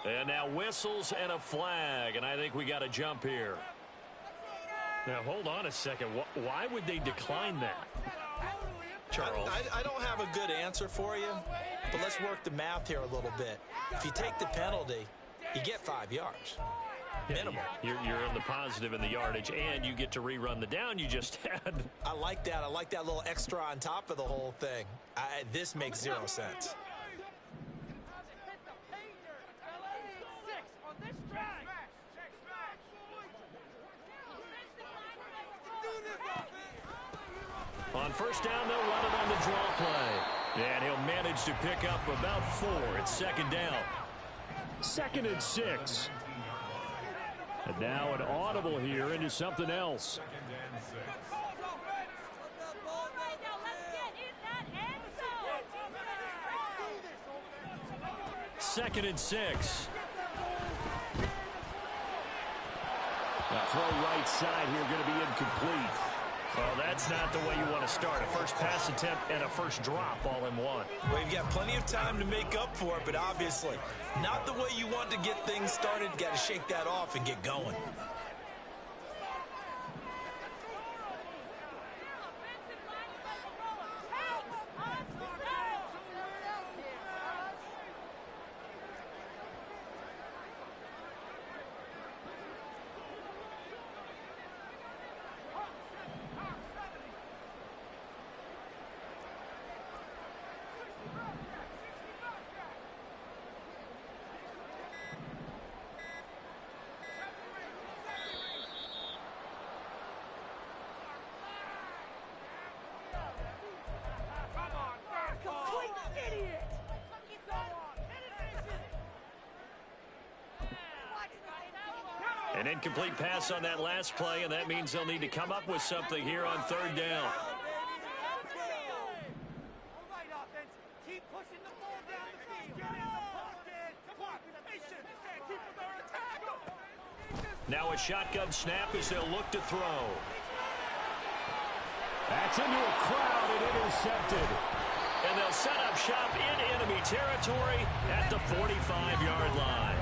And now whistles and a flag, and I think we got a jump here. Now, hold on a second. Why would they decline that? Charles? I don't have a good answer for you, but let's work the math here a little bit. If you take the penalty, you get 5 yards. Minimum. You're in the positive in the yardage, and you get to rerun the down you just had. I like that. I like that little extra on top of the whole thing. This makes zero sense. On first down, they'll run it on the draw play. And he'll manage to pick up about 4. It's second down. 2nd and 6. And now an audible here into something else. Second and 6. Now throw right side here, going to be incomplete. Well, that's not the way you want to start. A first pass attempt and a first drop all in one. Well, you've got plenty of time to make up for it, but obviously not the way you want to get things started. Got to shake that off and get going. An incomplete pass on that last play, and that means they'll need to come up with something here on third down. Now a shotgun snap as they'll look to throw. That's into a crowd and intercepted. And they'll set up shop in enemy territory at the 45-yard line.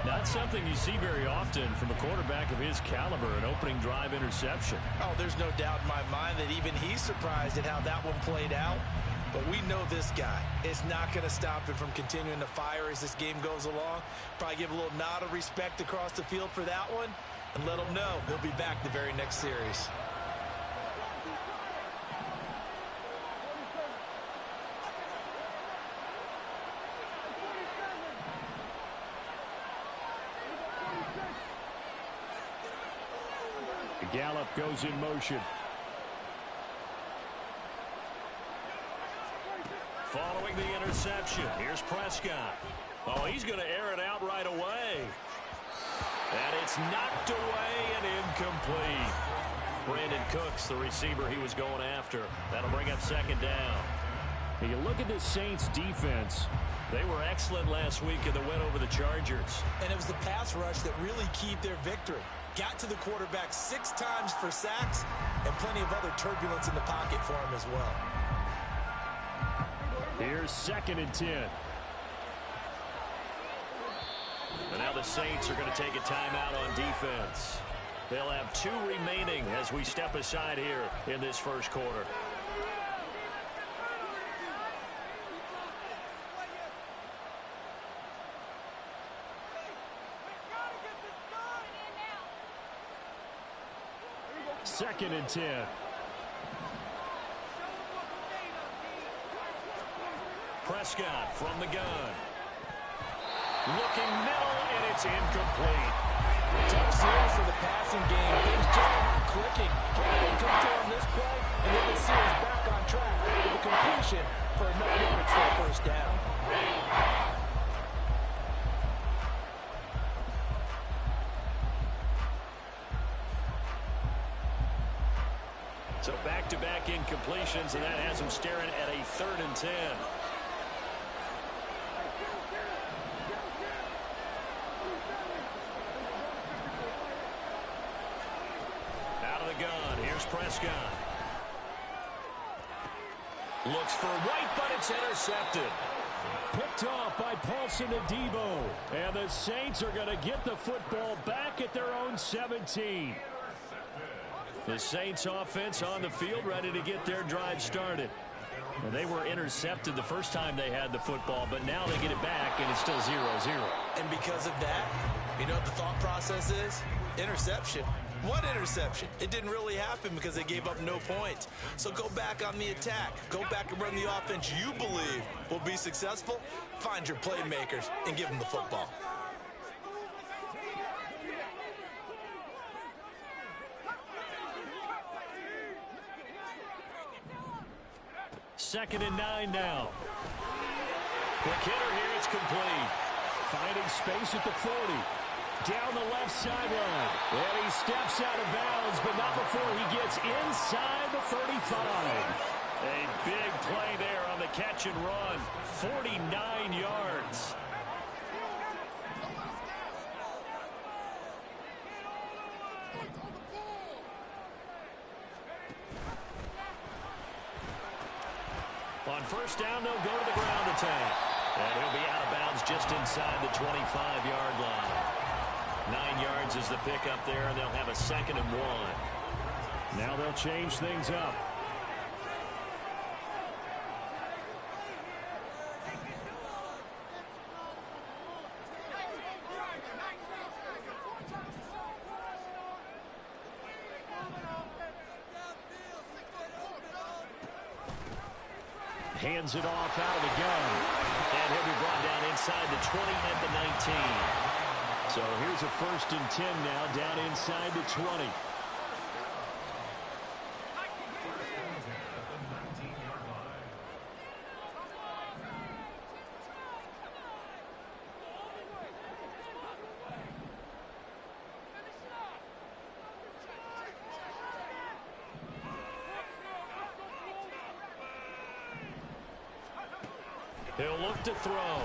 Not something you see very often from a quarterback of his caliber, an opening drive interception. Oh, there's no doubt in my mind that even he's surprised at how that one played out. But we know this guy is not going to stop him from continuing to fire as this game goes along. Probably give a little nod of respect across the field for that one and let him know he'll be back the very next series. Gallup goes in motion. Following the interception, here's Prescott. Oh, he's going to air it out right away. And it's knocked away and incomplete. Brandon Cooks, the receiver he was going after. That'll bring up second down. You look at this Saints defense. They were excellent last week in the win over the Chargers. And it was the pass rush that really keyed their victory. Got to the quarterback 6 times for sacks and plenty of other turbulence in the pocket for him as well. Here's 2nd and 10. And now the Saints are going to take a timeout on defense. They'll have 2 remaining as we step aside here in this first quarter. Second and 10. Prescott from the gun. Looking middle, and it's incomplete. Tough series for the passing game. Things just aren't clicking. They come to on this play, and then the series back on track with a completion for enough yards for a first down. So back-to-back incompletions, and that has him staring at a 3rd and 10. Out of the gun, here's Prescott. Looks for White, but it's intercepted. Picked off by Paulson Adebo. And the Saints are going to get the football back at their own 17. The Saints offense on the field ready to get their drive started. Well, they were intercepted the first time they had the football, but now they get it back, and it's still 0-0. And because of that, you know what the thought process is? Interception. What interception? It didn't really happen because they gave up no points. So go back on the attack. Go back and run the offense you believe will be successful. Find your playmakers and give them the football. Second and 9 now. Quick hitter here. It's complete. Finding space at the 40. Down the left sideline. And he steps out of bounds, but not before he gets inside the 35. A big play there on the catch and run. 49 yards. On first down, they'll go to the ground attack. And he'll be out of bounds just inside the 25-yard line. 9 yards is the pickup there, and they'll have a 2nd and 1. Now they'll change things up. Hands it off out of the gun. And he'll be brought down inside the 20 at the 19. So here's a 1st and 10 now, down inside the 20. He'll look to throw.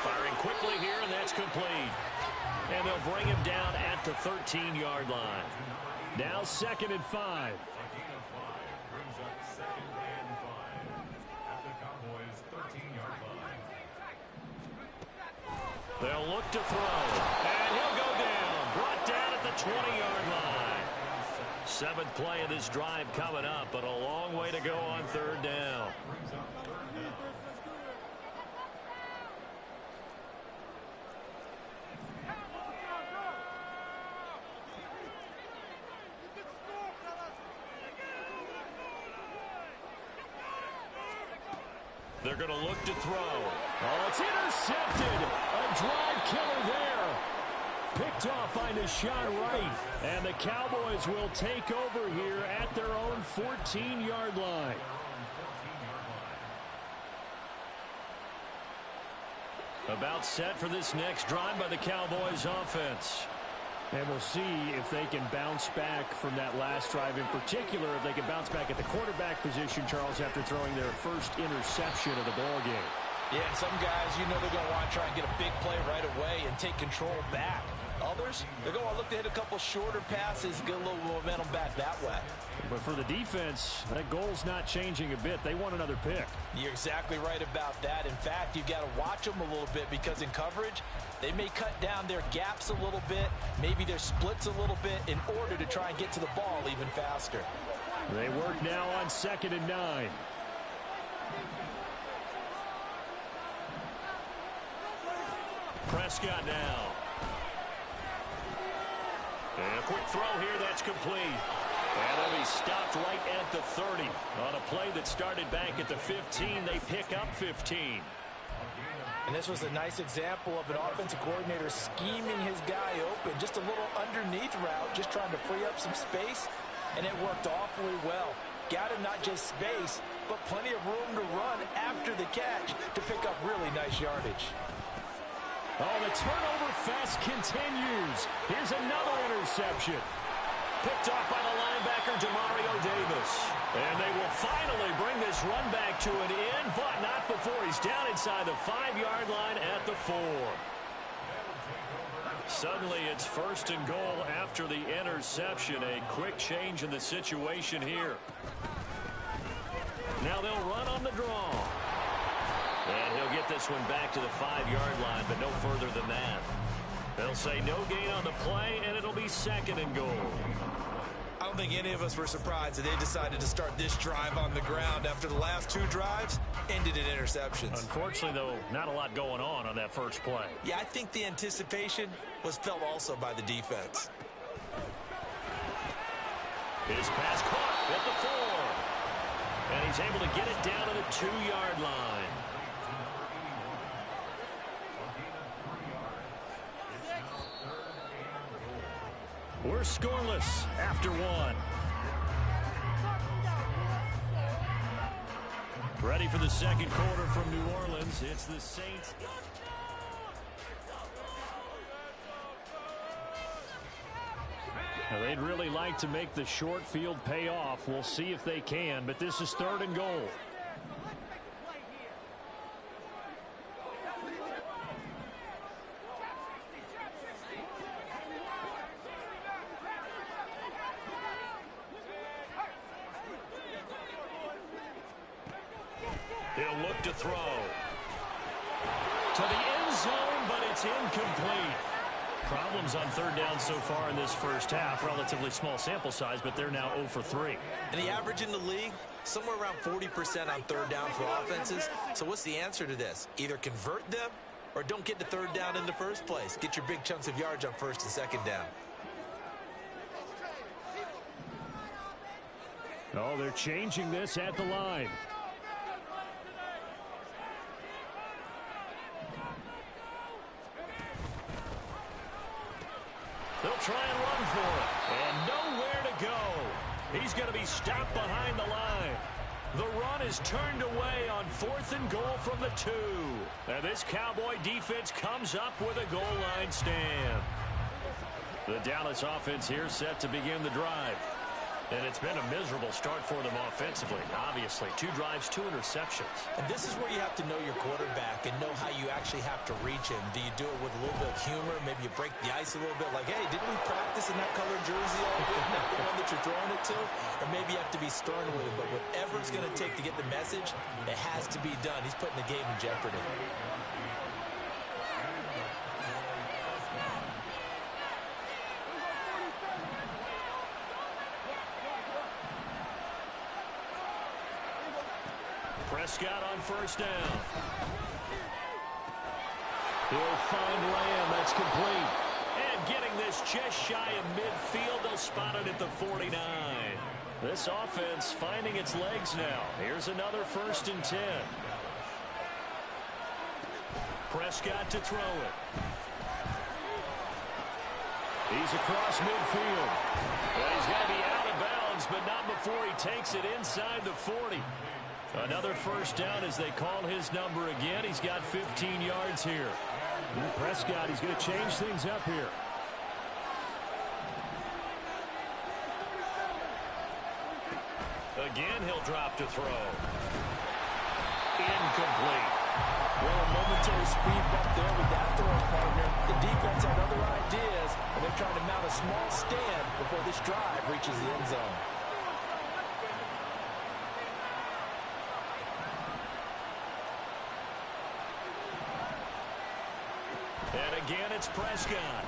Firing quickly here, and that's complete. And they'll bring him down at the 13-yard line. Now 2nd and 5. They'll look to throw. And he'll go down. Brought down at the 20-yard line. 7th play of this drive coming up, but a long way to go on 3rd down. They're going to look to throw. Oh, it's intercepted. A drive killer there. Picked off by Deshaun Wright. And the Cowboys will take over here at their own 14-yard line. About set for this next drive by the Cowboys offense. And we'll see if they can bounce back from that last drive. In particular, if they can bounce back at the quarterback position, Charles, after throwing their first interception of the ball game. Yeah, some guys, you know they're going to want to try and get a big play right away and take control back. Others, they're going to look to hit a couple shorter passes, get a little momentum back that way. But for the defense, that goal's not changing a bit. They want another pick. You're exactly right about that. In fact, you've got to watch them a little bit because in coverage, they may cut down their gaps a little bit, maybe their splits a little bit in order to try and get to the ball even faster. They work now on 2nd and 9. Prescott now. And a quick throw here, that's complete. And they'll be stopped right at the 30. On a play that started back at the 15, they pick up 15. And this was a nice example of an offensive coordinator scheming his guy open. Just a little underneath route, just trying to free up some space, and it worked awfully well. Got him not just space, but plenty of room to run after the catch to pick up really nice yardage. Oh, the turnover fest continues. Here's another interception. Picked off by the linebacker, Demario Davis. And they will finally bring this run back to an end, but not before he's down inside the 5-yard line at the 4. Suddenly it's 1st and goal after the interception. A quick change in the situation here. Now they'll run on the draw. this one back to the 5-yard line, but no further than that. They'll say no gain on the play, and it'll be 2nd and goal. I don't think any of us were surprised that they decided to start this drive on the ground after the last 2 drives ended in interceptions. Unfortunately, though, not a lot going on that first play. Yeah, I think the anticipation was felt also by the defense. His pass caught at the 4. And he's able to get it down to the 2-yard line. We're scoreless after 1. Ready for the second quarter from New Orleans. It's the Saints. Now, they'd really like to make the short field pay off. We'll see if they can, but this is 3rd and goal. He'll look to throw. To the end zone, but it's incomplete. Problems on 3rd down so far in this first half. Relatively small sample size, but they're now 0 for 3. And the average in the league, somewhere around 40% on 3rd down for offenses. So what's the answer to this? Either convert them or don't get to 3rd down in the first place. Get your big chunks of yards on 1st and 2nd down. Oh, they're changing this at the line. They'll try and run for it. And nowhere to go. He's going to be stopped behind the line. The run is turned away on 4th and goal from the 2. And this Cowboy defense comes up with a goal line stand. The Dallas offense here set to begin the drive. And it's been a miserable start for them offensively. Obviously, 2 drives, 2 interceptions. And this is where you have to know your quarterback and know how you actually have to reach him. Do you do it with a little bit of humor? Maybe you break the ice a little bit like, hey, didn't we practice in that colored jersey all week? Not the one that you're throwing it to? Or maybe you have to be stern with it. But whatever it's going to take to get the message, it has to be done. He's putting the game in jeopardy. Prescott on 1st down. He'll find Lamb. That's complete. And getting this just shy of midfield. They'll spot it at the 49. This offense finding its legs now. Here's another 1st and 10. Prescott to throw it. He's across midfield. Well, he's got to be out of bounds, but not before he takes it inside the 40. Another 1st down as they call his number again. He's got 15 yards here. And Prescott, he's going to change things up here. Again, he'll drop to throw. Incomplete. Well, a momentary speed bump there with that throwing partner. The defense had other ideas, and they're trying to mount a small stand before this drive reaches the end zone. And again, it's Prescott.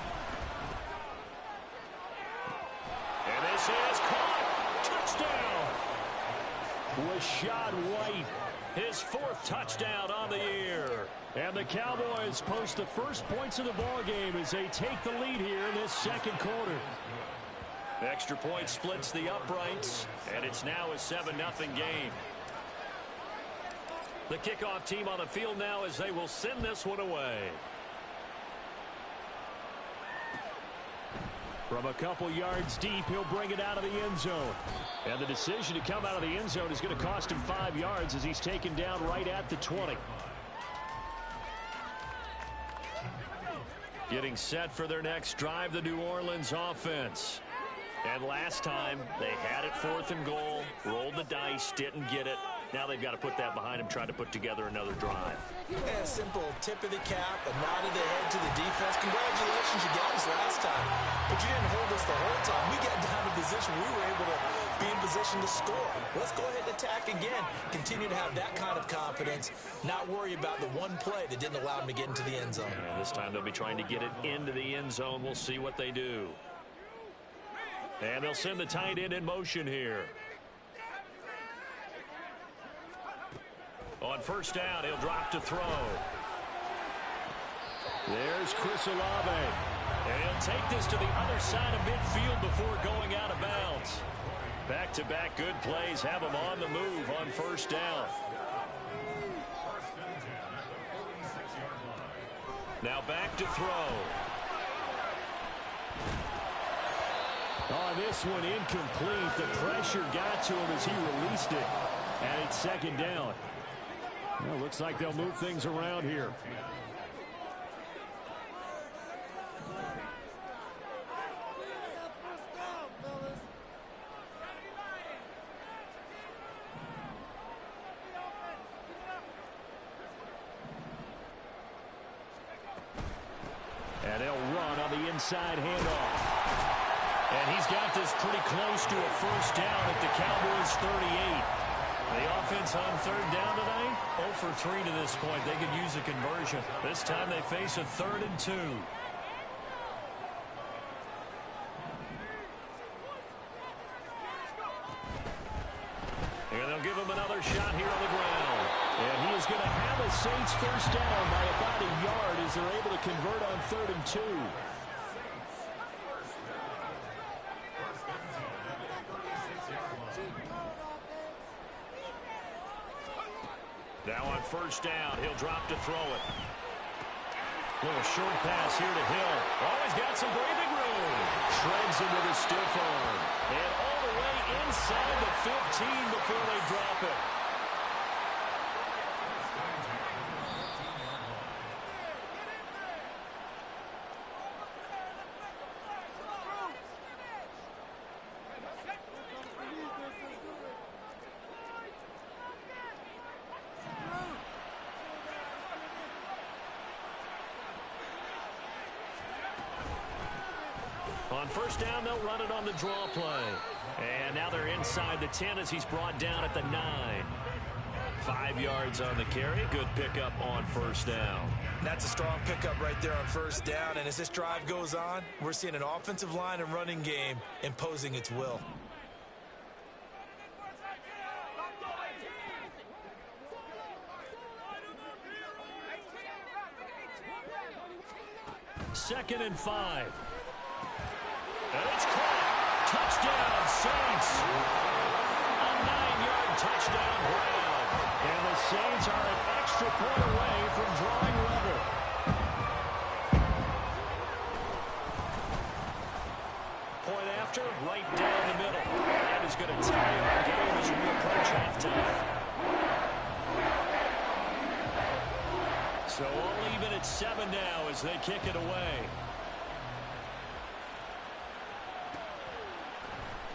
And this is caught. Touchdown. Rachaad White, his 4th touchdown on the year. And the Cowboys post the first points of the ball game as they take the lead here in this 2nd quarter. Extra point splits the uprights, and it's now a 7-0 game. The kickoff team on the field now as they will send this one away. From a couple yards deep, he'll bring it out of the end zone. And the decision to come out of the end zone is going to cost him 5 yards as he's taken down right at the 20. Getting set for their next drive, the New Orleans offense. And last time, they had it 4th and goal, rolled the dice, didn't get it. Now they've got to put that behind them, try to put together another drive. Yeah, simple tip of the cap, a nod of the head to the defense. Congratulations, you got us last time. But you didn't hold us the whole time. We got down to position. We were able to be in position to score. Let's go ahead and attack again. Continue to have that kind of confidence, not worry about the one play that didn't allow them to get into the end zone. And this time they'll be trying to get it into the end zone. We'll see what they do. And they'll send the tight end in motion here. On first down, he'll drop to throw. There's Chris Olave. And he'll take this to the other side of midfield before going out of bounds. Back-to-back good plays have him on the move on first down. Now back to throw. On this one, incomplete. The pressure got to him as he released it. And it's second down. Well, looks like they'll move things around here. And they'll run on the inside handoff. And he's got this pretty close to a first down at the Cowboys' 38. The offense on third down tonight, 0 for 3 to this point. They could use a conversion. This time they face a 3rd and 2. And they'll give him another shot here on the ground. And he is going to have a Saints first down by about a yard as they're able to convert on 3rd and 2. Now on first down, he'll drop to throw it. Little short pass here to Hill. Always got some breathing room. Shreds him with a stiff arm. And all the way inside the 15 before they drop it. On first down, they'll run it on the draw play. And now they're inside the 10 as he's brought down at the 9. 5 yards on the carry. Good pickup on first down. That's a strong pickup right there on first down. And as this drive goes on, we're seeing an offensive line and running game imposing its will. Second and 5. And it's caught. Touchdown, Saints. A 9-yard touchdown grab. And the Saints are an extra point away from drawing level. Point after, right down the middle. That is going to tie our game as we approach halftime. So all even at 7 now as they kick it away.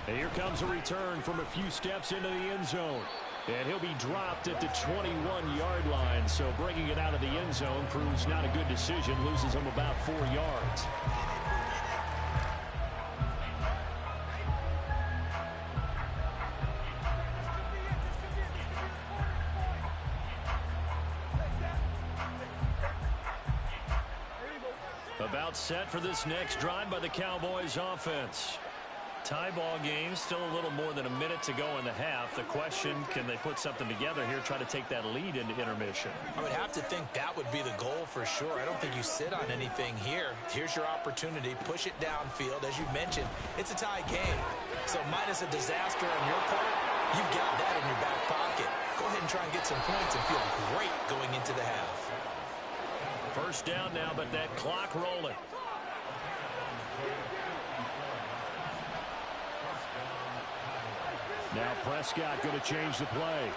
And here comes a return from a few steps into the end zone. And he'll be dropped at the 21-yard line. So bringing it out of the end zone proves not a good decision. Loses him about 4 yards. About set for this next drive by the Cowboys offense. Tie ball game, still a little more than a minute to go in the half. The question, can they put something together here, try to take that lead into intermission? I would have to think that would be the goal for sure. I don't think you sit on anything here. Here's your opportunity. Push it downfield. As you mentioned, it's a tie game. So minus a disaster on your part, you've got that in your back pocket. Go ahead and try and get some points and feel great going into the half. First down now, but that clock rolling. Now Prescott going to change the play.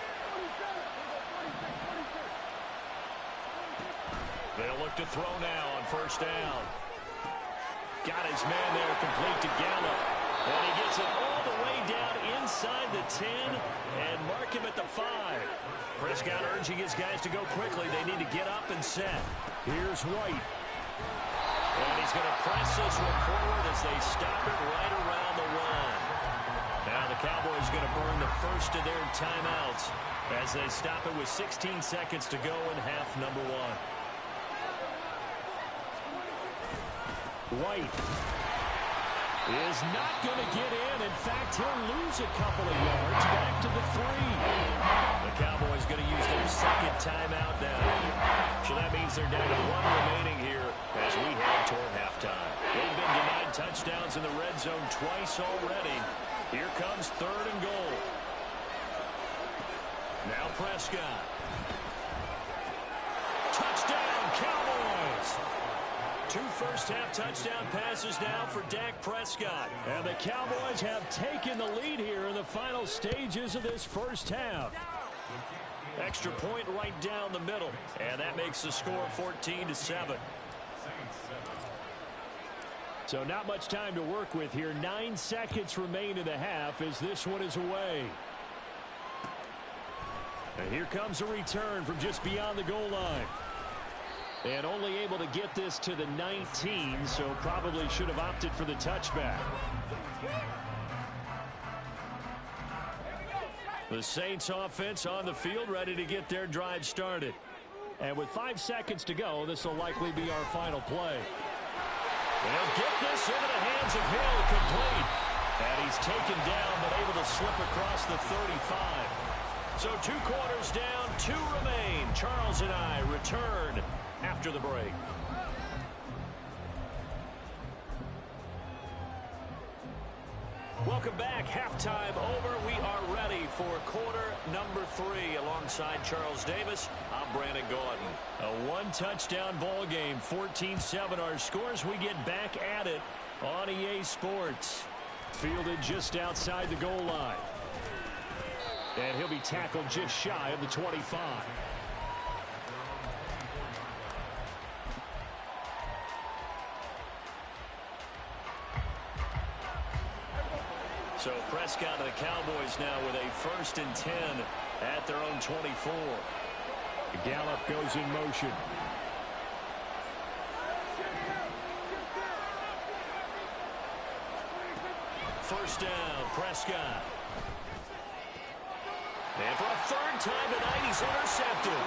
They'll look to throw now on first down. Got his man there, complete to Gallup. And he gets it all the way down inside the 10 and mark him at the 5. Prescott urging his guys to go quickly. They need to get up and set. Here's White. And he's going to press this one forward as they stop it right around the 1. Now the Cowboys going to burn the first of their timeouts as they stop it with 16 seconds to go in half number one. White is not going to get in. In fact, he'll lose a couple of yards back to the 3. The Cowboys going to use their second timeout now. So that means they're down to 1 remaining here as we head toward halftime. They've been denied touchdowns in the red zone twice already. Here comes 3rd and goal. Now Prescott. Touchdown, Cowboys! 2 first-half touchdown passes now for Dak Prescott. And the Cowboys have taken the lead here in the final stages of this first half. Extra point right down the middle. And that makes the score 14-7. So not much time to work with here. 9 seconds remain in the half as this one is away. And here comes a return from just beyond the goal line. And only able to get this to the 19, so probably should have opted for the touchback. The Saints offense on the field ready to get their drive started. And with 5 seconds to go, this will likely be our final play. They'll get this into the hands of Hill, complete. And he's taken down, but able to slip across the 35. So 2 quarters down, 2 remain. Charles and I return after the break. Welcome back. Halftime over. We are ready for quarter number 3. Alongside Charles Davis, I'm Brandon Gaudin. A 1-touchdown ball game. 14-7 our scores. We get back at it on EA Sports. Fielded just outside the goal line. And he'll be tackled just shy of the 25. So Prescott and the Cowboys now with a 1st and 10 at their own 24. Gallup goes in motion. First down, Prescott. And for a 3rd time tonight, he's intercepted.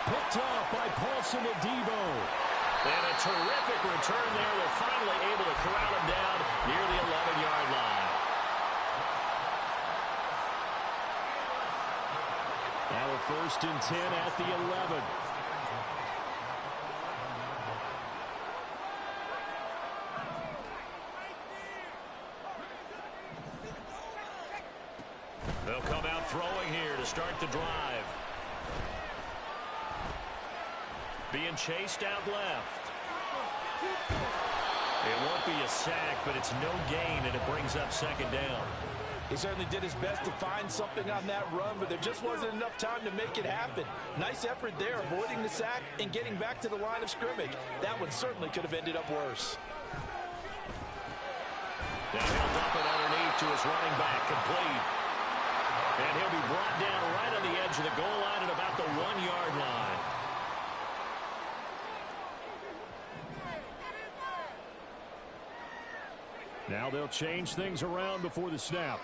Picked off by Paulson Adebo. And a terrific return there. They're finally able to corral him down near the 11-yard line. Now a 1st and 10 at the 11. They'll come out throwing here to start the drive. Being chased out left. It won't be a sack, but it's no gain, and it brings up 2nd down. He certainly did his best to find something on that run, but there just wasn't enough time to make it happen. Nice effort there, avoiding the sack and getting back to the line of scrimmage. That one certainly could have ended up worse. Now he'll dump it underneath to his running back, complete. And he'll be brought down right on the edge of the goal line at about the 1-yard line. Now they'll change things around before the snap.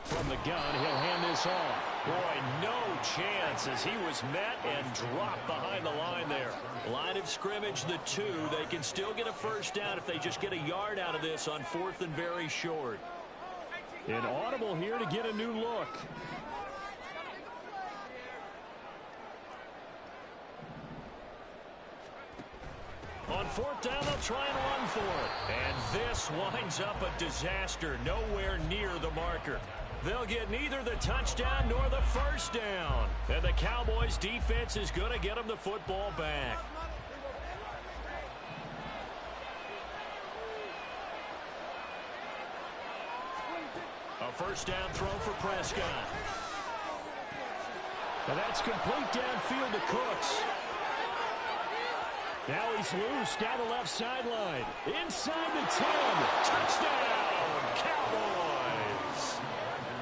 From the gun, he'll hand this off. Boy, no chance as he was met and dropped behind the line there. Line of scrimmage, the 2. They can still get a 1st down if they just get a yard out of this on 4th and very short. An audible here to get a new look. On 4th down, they'll try and run for it. And this winds up a disaster, nowhere near the marker. They'll get neither the touchdown nor the 1st down. And the Cowboys defense is going to get them the football back. A 1st down throw for Prescott. And that's complete downfield to Cooks. Now he's loose down the left sideline. Inside the 10. Touchdown, Cowboys.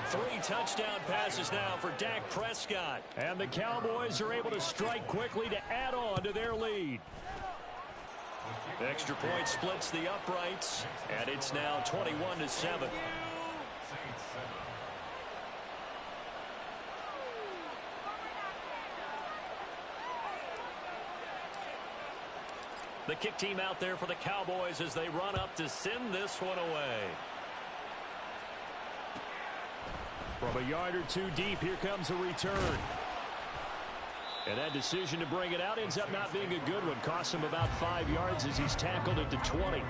3 touchdown passes now for Dak Prescott. And the Cowboys are able to strike quickly to add on to their lead. Extra point splits the uprights, and it's now 21-7. The kick team out there for the Cowboys as they run up to send this one away. From a yard or two deep, here comes a return. And that decision to bring it out ends up not being a good one. Costs him about 5 yards as he's tackled at the 20.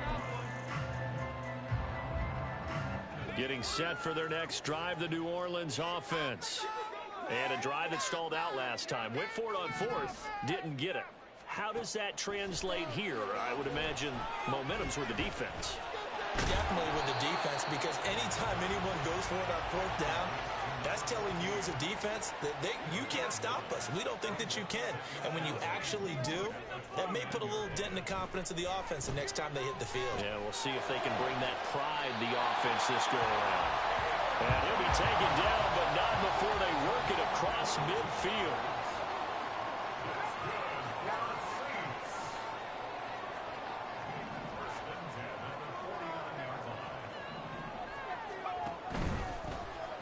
Getting set for their next drive, the New Orleans offense. And a drive that stalled out last time. Went for it on fourth, didn't get it. How does that translate here? I would imagine momentum's with the defense. Definitely with the defense, because anytime anyone goes for it on fourth down, that's telling you as a defense that you can't stop us. We don't think that you can. And when you actually do, that may put a little dent in the confidence of the offense the next time they hit the field. Yeah, we'll see if they can bring that pride, the offense, this go around. And he'll be taken down, but not before they work it across midfield.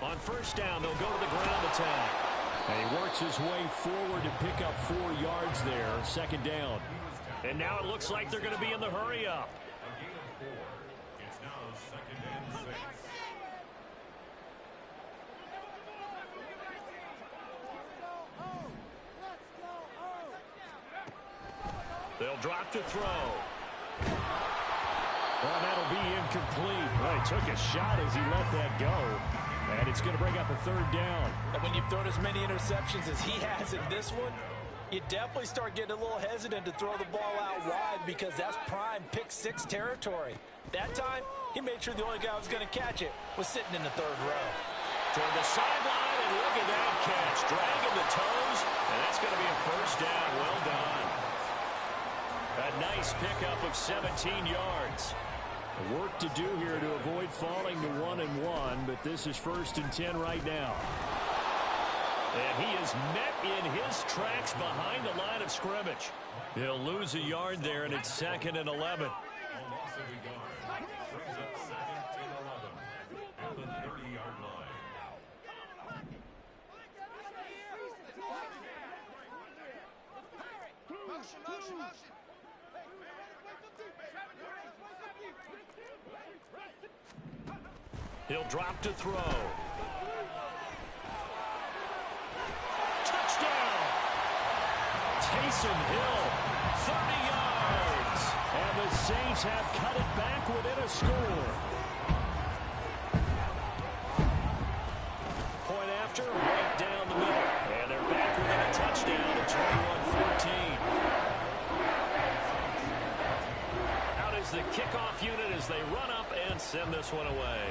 On first down, they'll go to the ground attack. And he works his way forward to pick up 4 yards there. Second down. And now it looks like they're going to be in the hurry up. It's now 2nd and 6. They'll drop to throw. Well, that'll be incomplete. Well, he took a shot as he let that go. And it's going to bring up a 3rd down. And when you've thrown as many interceptions as he has in this one, you definitely start getting a little hesitant to throw the ball out wide, because that's prime pick-6 territory. That time, he made sure the only guy who was going to catch it was sitting in the 3rd row. Toward the sideline, and look at that catch. Dragging the toes, and that's going to be a 1st down. Well done. A nice pickup of 17 yards. Work to do here to avoid falling to 1-1, but this is 1st and 10 right now. And he is met in his tracks behind the line of scrimmage. He'll lose a yard there, and it's 2nd and 11. A loss of a yard brings up 2nd and 11 at the 30-yard line. Motion. He'll drop to throw. Touchdown! Taysom Hill, 30 yards. And the Saints have cut it back within a score. Point after, right down the middle. And they're back within a touchdown at 21-14. Out is the kickoff unit as they run up and send this one away.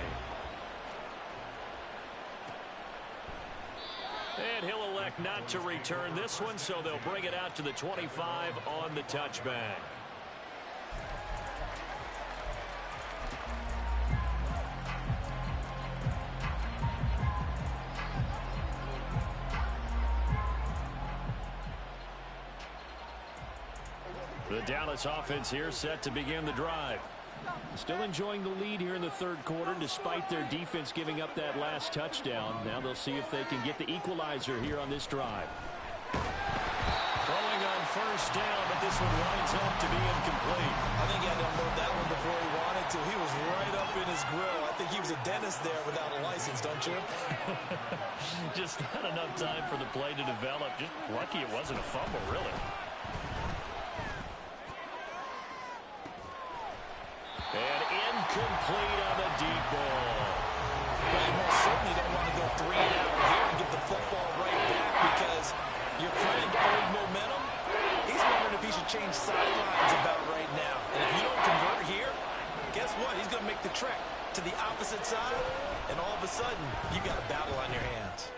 And he'll elect not to return this one, so they'll bring it out to the 25 on the touchback. The Dallas offense here set to begin the drive. Still enjoying the lead here in the 3rd quarter despite their defense giving up that last touchdown. Now they'll see if they can get the equalizer here on this drive. Throwing on 1st down, but this one winds up to be incomplete. I think he had to unload that one before he wanted to. He was right up in his grill. I think he was a dentist there without a license, don't you? Just not enough time for the play to develop. Just lucky it wasn't a fumble, really. And incomplete on the deep ball. But you most certainly don't want to go 3 and out here and get the football right back, because your friend old momentum, he's wondering if he should change sidelines about right now. And if you don't convert here, guess what? He's going to make the trek to the opposite side, and all of a sudden, you got a battle on your hands.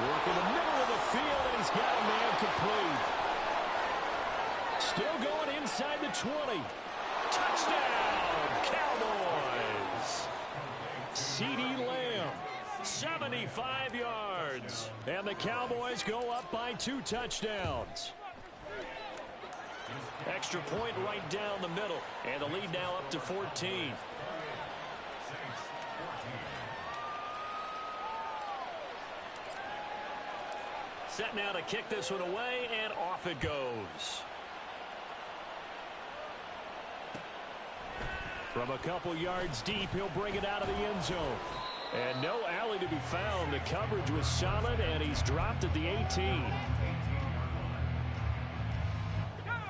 Work in the middle of the field, and he's got a man complete. Still going inside the 20. Touchdown, Cowboys! CeeDee Lamb, 75 yards. And the Cowboys go up by 2 touchdowns. Extra point right down the middle. And the lead now up to 14. Set now to kick this one away, and off it goes. From a couple yards deep, he'll bring it out of the end zone. And no alley to be found. The coverage was solid, and he's dropped at the 18.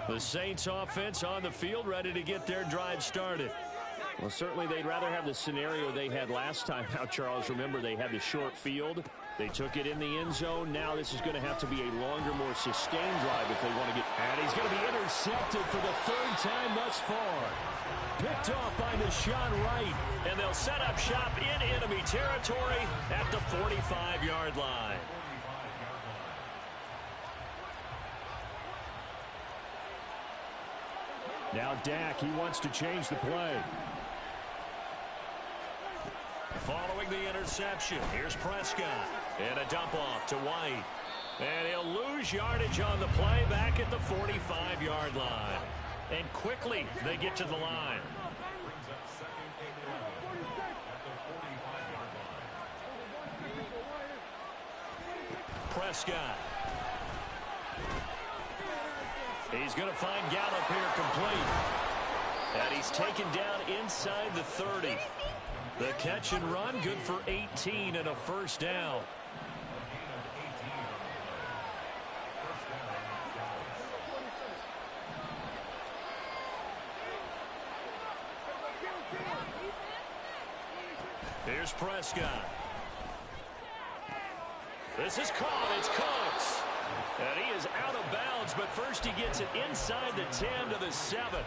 The Saints offense on the field, ready to get their drive started. Well, certainly they'd rather have the scenario they had last time. Now, Charles, remember, they had the short field. They took it in the end zone. Now this is going to have to be a longer, more sustained drive if they want to get... And he's going to be intercepted for the third time thus far. Picked off by Deshaun Wright. And they'll set up shop in enemy territory at the 45-yard line. Now Dak, he wants to change the play. Following the interception, here's Prescott. And a dump off to White. And he'll lose yardage on the play back at the 45-yard line. And quickly they get to the line. Prescott. He's going to find Gallup here complete. And he's taken down inside the 30. The catch and run, good for 18 and a first down. Here's Prescott. This is caught. It's Cooks. And he is out of bounds, but first he gets it inside the 10 to the 7.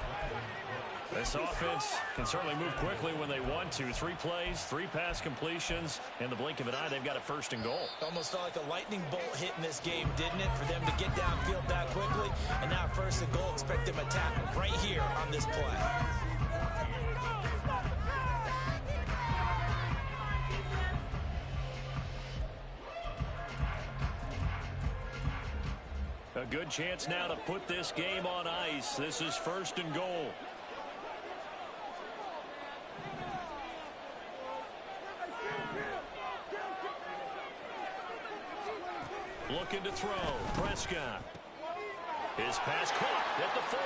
This offense can certainly move quickly when they want to. 3 plays, 3 pass completions. In the blink of an eye, they've got a first and goal. Almost felt like a lightning bolt hit in this game, didn't it? For them to get downfield that quickly. And now first and goal, expect them to attack right here on this play. A good chance now to put this game on ice. This is first and goal. Looking to throw. Prescott. His pass caught at the 4.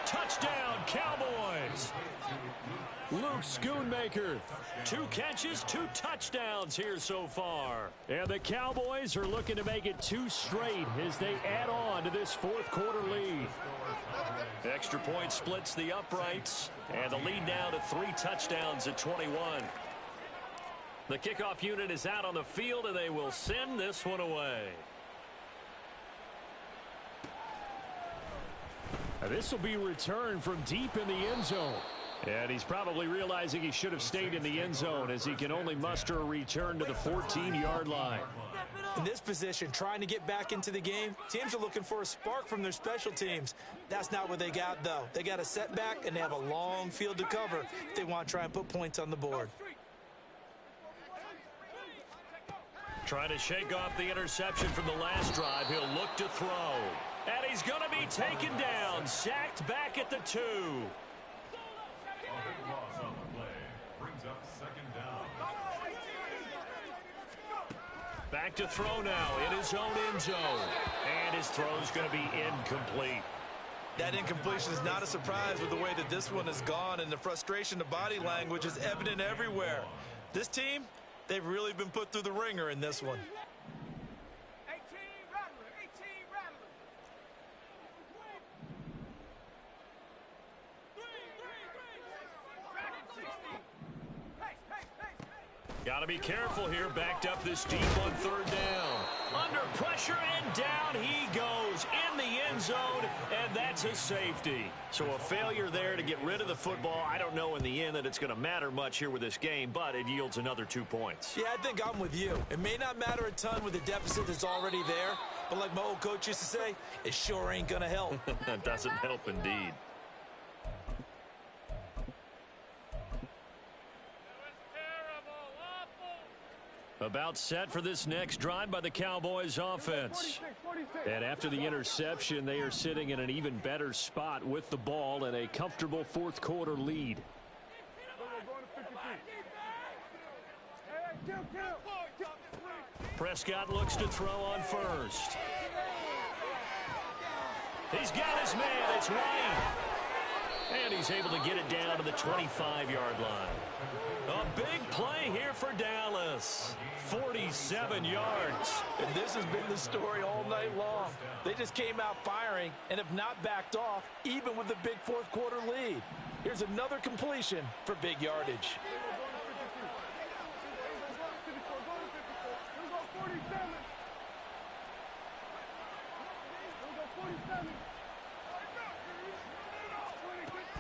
Touchdown, Cowboys. Luke Schoonmaker. 2 catches, 2 touchdowns here so far. And the Cowboys are looking to make it 2 straight as they add on to this fourth quarter lead. Extra point splits the uprights. And the lead now to 3 touchdowns at 21. The kickoff unit is out on the field, and they will send this one away. This will be returned from deep in the end zone. And he's probably realizing he should have stayed in the end zone as he can only muster a return to the 14-yard line. In this position, trying to get back into the game, teams are looking for a spark from their special teams. That's not what they got, though. They got a setback, and they have a long field to cover if they want to try and put points on the board. Trying to shake off the interception from the last drive. He'll look to throw. And he's going to be taken down. Sacked back at the 2. A big loss on the play. Brings up second down. Back to throw now in his own end zone. And his throw's going to be incomplete. That incompletion is not a surprise with the way that this one has gone, and the frustration, the body language is evident everywhere. This team, they've really been put through the ringer in this one. Got to be careful here. Backed up this deep on third down. Under pressure and down he goes in the end zone, and that's a safety. So a failure there to get rid of the football. I don't know in the end that it's going to matter much here with this game, but it yields another 2 points. Yeah, I think I'm with you. It may not matter a ton with the deficit that's already there, but like my old coach used to say, it sure ain't going to help. That doesn't help indeed. About set for this next drive by the Cowboys offense. And after the interception, they are sitting in an even better spot with the ball and a comfortable fourth quarter lead. Prescott looks to throw on first. He's got his man. It's White. And he's able to get it down to the 25-yard line. A big play here for Dallas. 47 yards. And this has been the story all night long. They just came out firing and have not backed off, even with the big fourth quarter lead. Here's another completion for big yardage.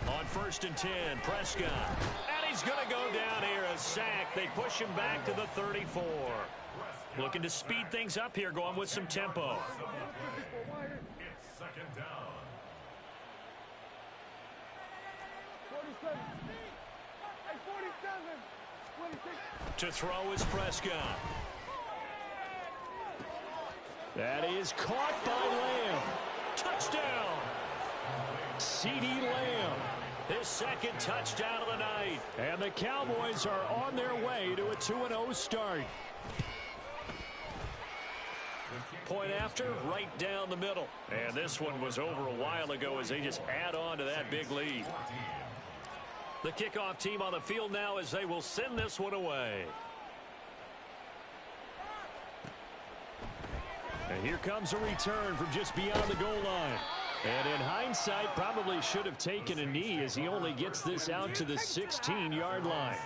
On 1st and 10, Prescott. And he's going to go down here, a sack. They push him back to the 34. Looking to speed things up here, going with some tempo. It's second down. To throw is Prescott. That is caught by Lamb. Touchdown. CeeDee Lamb. His second touchdown of the night. And the Cowboys are on their way to a 2-0 start. Point after, right down the middle. And this one was over a while ago as they just add on to that big lead. The kickoff team on the field now as they will send this one away. And here comes a return from just beyond the goal line. And in hindsight, probably should have taken a knee as he only gets this out to the 16-yard line.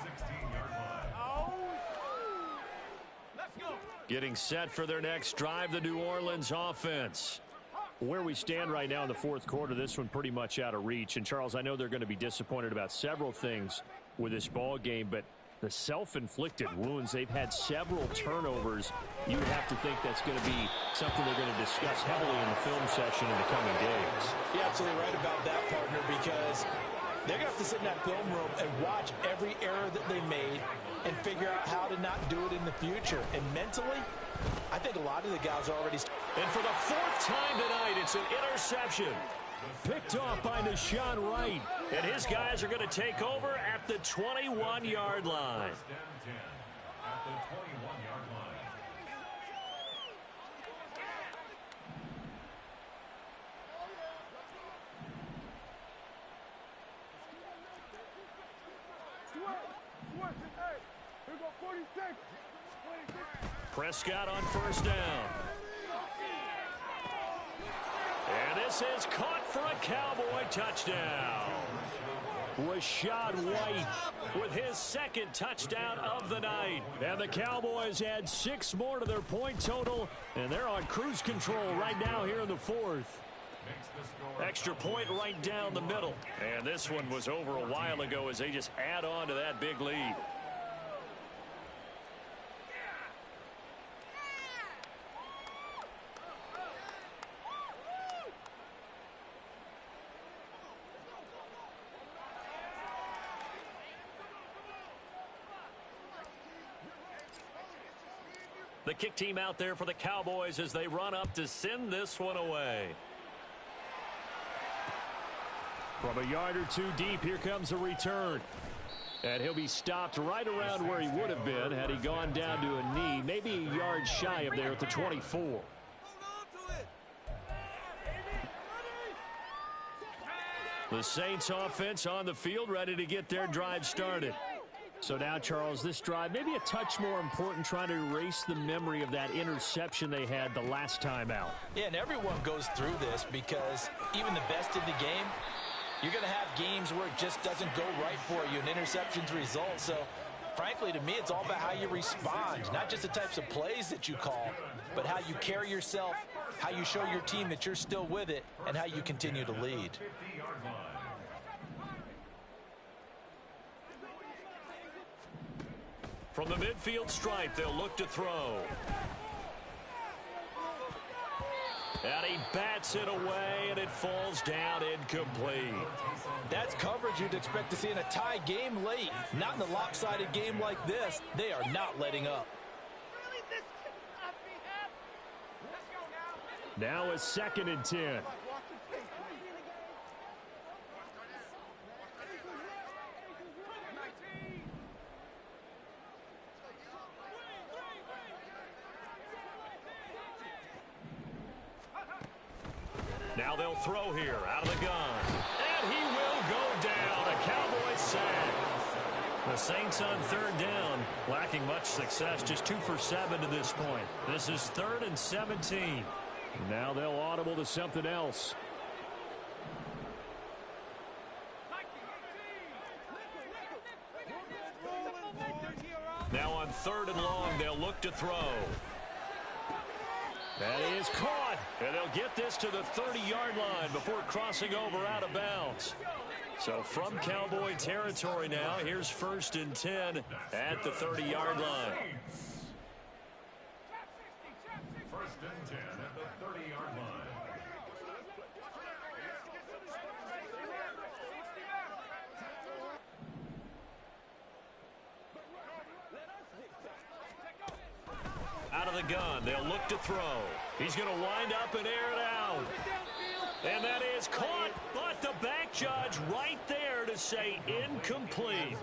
Getting set for their next drive, the New Orleans offense. Where we stand right now in the fourth quarter, this one pretty much out of reach. And, Charles, I know they're going to be disappointed about several things with this ball game, but the self-inflicted wounds, they've had several turnovers. You would have to think that's going to be something they're going to discuss heavily in the film session in the coming days. You're absolutely right about that, partner, because they're going to have to sit in that film room and watch every error that they made and figure out how to not do it in the future. And mentally, I think a lot of the guys are already... And for the fourth time tonight, it's an interception. Picked off by Deshaun Wright. And his guys are going to take over at the 21-yard line. At the 21-yard line. Prescott on first down. And this is caught for a Cowboy touchdown. Rachaad White with his second touchdown of the night. And the Cowboys add 6 more to their point total, and they're on cruise control right now here in the fourth. Extra point right down the middle. And this one was over a while ago as they just add on to that big lead. The kick team out there for the Cowboys as they run up to send this one away. From a yard or two deep, here comes a return. And he'll be stopped right around where he would have been had he gone down to a knee, maybe a yard shy of there at the 24. The Saints offense on the field, ready to get their drive started. So now, Charles, this drive maybe a touch more important, trying to erase the memory of that interception they had the last time out. Yeah, and everyone goes through this because even the best in the game, you're going to have games where it just doesn't go right for you, and interceptions result. So, frankly, to me, it's all about how you respond, not just the types of plays that you call, but how you carry yourself, how you show your team that you're still with it, and how you continue to lead. From the midfield stripe, they'll look to throw. And he bats it away, and it falls down incomplete. That's coverage you'd expect to see in a tie game late. Not in a lopsided game like this. They are not letting up. Now a 2nd and 10. Now they'll throw here out of the gun. And he will go down. A Cowboys sack. The Saints on 3rd down, lacking much success, just 2 for 7 to this point. This is 3rd and 17. Now they'll audible to something else. Now on 3rd and long, they'll look to throw. That is caught, and they'll get this to the 30-yard line before crossing over out of bounds. So from Cowboy territory now, here's 1st and 10 at the 30-yard line. 1st and 10 at the 30-yard line. Out of the gun, they'll look to throw. He's going to wind up and air it out. And that is caught, but the back judge right there to say incomplete.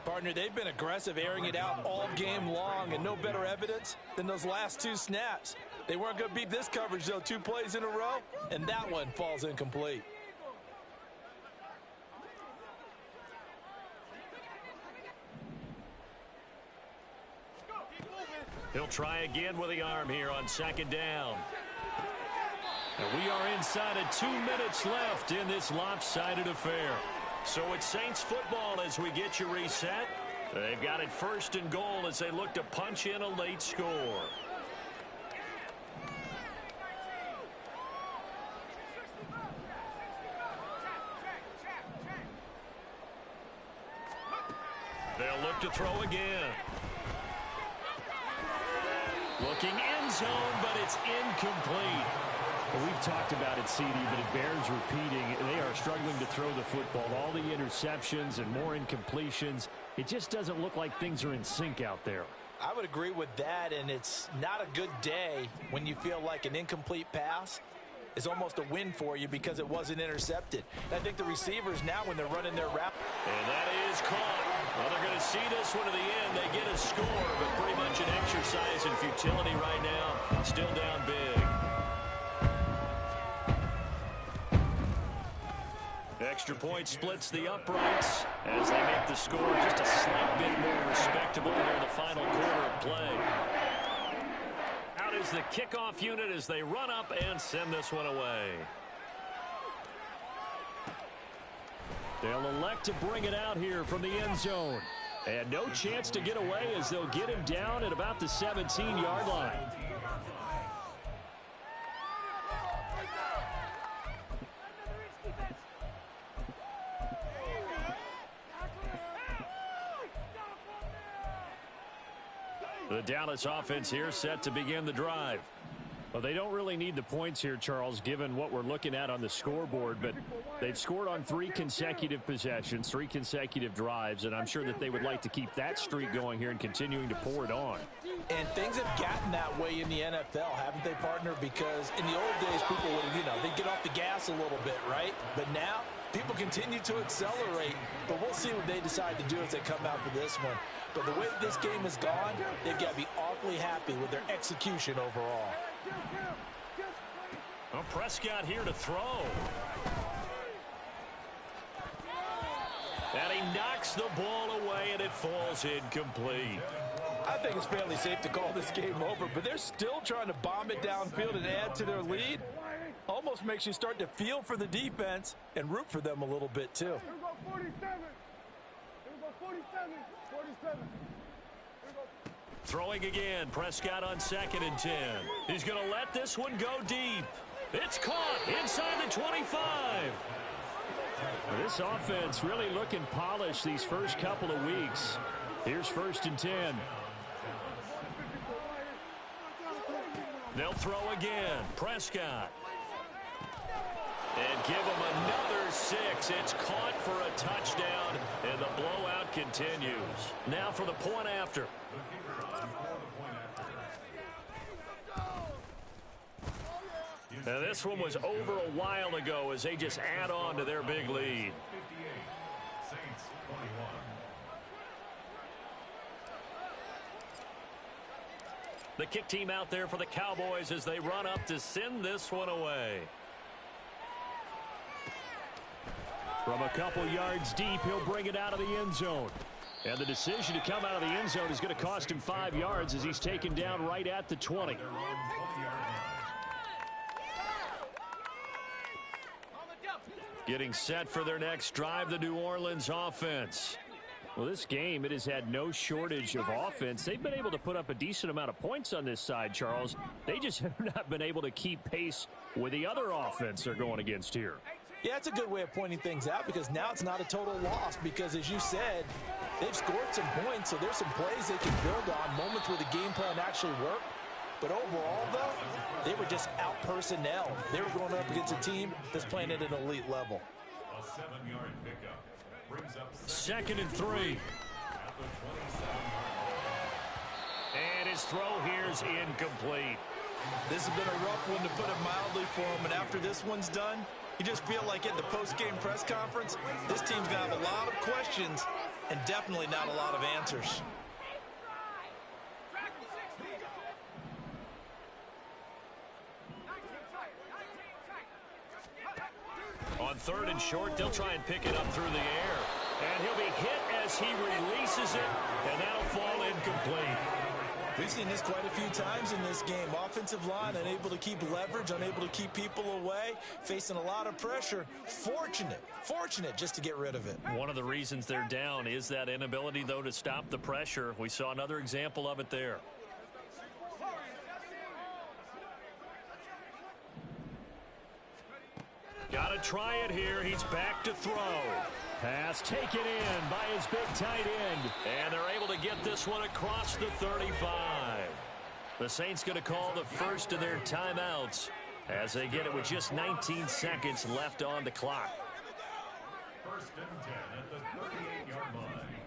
Partner, they've been aggressive, airing it out all game long, and no better evidence than those last 2 snaps. They weren't going to beat this coverage, though, 2 plays in a row, and that one falls incomplete. He'll try again with the arm here on 2nd down. And we are inside of 2 minutes left in this lopsided affair. So it's Saints football as we get you reset. They've got it 1st and goal as they look to punch in a late score. They'll look to throw again. Looking end zone, but it's incomplete. Well, we've talked about it, CD, but it bears repeating. They are struggling to throw the football. All the interceptions and more incompletions. It just doesn't look like things are in sync out there. I would agree with that, and it's not a good day when you feel like an incomplete pass is almost a win for you because it wasn't intercepted. I think the receivers now, when they're running their route. And that is caught. Well, they're going to see this one to the end. They get a score, but pretty much an exercise in futility right now. Still down big. Extra point splits the uprights as they make the score just a slight bit more respectable near the final quarter of play. Out is the kickoff unit as they run up and send this one away. They'll elect to bring it out here from the end zone. And no chance to get away as they'll get him down at about the 17-yard line. The Dallas offense here set to begin the drive. Well, they don't really need the points here, Charles, given what we're looking at on the scoreboard, but they've scored on 3 consecutive possessions, 3 consecutive drives, and I'm sure that they would like to keep that streak going here and continuing to pour it on. And things have gotten that way in the NFL, haven't they, partner? Because in the old days, people would, they'd get off the gas a little bit, right? But now, people continue to accelerate, but we'll see what they decide to do as they come out for this one. But the way that this game has gone, they've got to be awfully happy with their execution overall. Well, Prescott here to throw. And he knocks the ball away, and it falls incomplete. I think it's fairly safe to call this game over, but they're still trying to bomb it downfield and add to their lead. Almost makes you start to feel for the defense and root for them a little bit, too. Here we go 47. Here we go 47. 47. Throwing again, Prescott on 2nd and 10. He's going to let this one go deep. It's caught inside the 25. This offense really looking polished these first couple of weeks. Here's 1st and 10. They'll throw again. Prescott. And give him another 6. It's caught for a touchdown, and the blowout continues. Now for the point after. Now, this one was over a while ago as they just add on to their big lead. 58. Saints 21. The kick team out there for the Cowboys as they run up to send this one away. From a couple yards deep, he'll bring it out of the end zone. And the decision to come out of the end zone is going to cost him 5 yards as he's taken down right at the 20. Their own 20-yard line. Getting set for their next drive, the New Orleans offense. Well, this game, it has had no shortage of offense. They've been able to put up a decent amount of points on this side, Charles. They just have not been able to keep pace with the other offense they're going against here. Yeah, it's a good way of pointing things out because now it's not a total loss because, as you said, they've scored some points, so there's some plays they can build on, moments where the game plan actually worked. But overall, though, they were just out-personnel. They were going up against a team that's playing at an elite level. A 7-yard pickup. Brings up 2nd and 3. at the 27-yard line. And his throw here's incomplete. This has been a rough one, to put it mildly, for him. And after this one's done, you just feel like at the post-game press conference, this team's going to have a lot of questions and definitely not a lot of answers. On 3rd and short, they'll try and pick it up through the air. And he'll be hit as he releases it, and that'll fall incomplete. We've seen this quite a few times in this game. Offensive line unable to keep leverage, unable to keep people away, facing a lot of pressure. Fortunate just to get rid of it. One of the reasons they're down is that inability, though, to stop the pressure. We saw another example of it there. Got to try it here. He's back to throw. Pass taken in by his big tight end. And they're able to get this one across the 35. The Saints going to call the first of their timeouts as they get it with just 19 seconds left on the clock. 1st and 10 at the 38-yard line.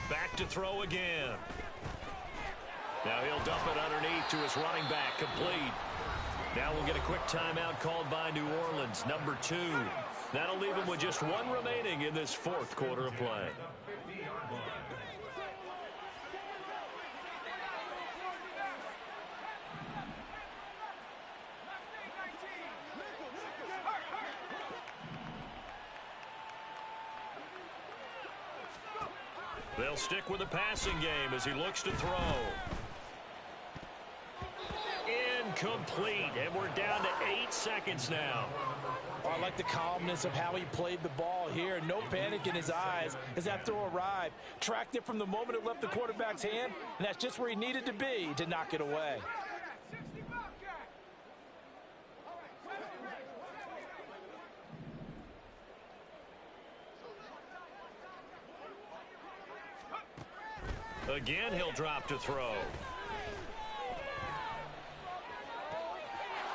Back to throw again. Now he'll dump it underneath to his running back, complete. Now we'll get a quick timeout called by New Orleans, number 2. That'll leave him with just 1 remaining in this 4th quarter of play. The 50-yard line. They'll stick with the passing game as he looks to throw. Incomplete, and we're down to 8 seconds now. Oh, I like the calmness of how he played the ball here. No panic in his eyes as that throw arrived. Tracked it from the moment it left the quarterback's hand, and that's just where he needed to be to knock it away. Again, he'll drop to throw.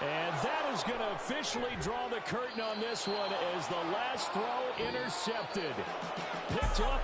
And that is going to officially draw the curtain on this one as the last throw intercepted. Picked up.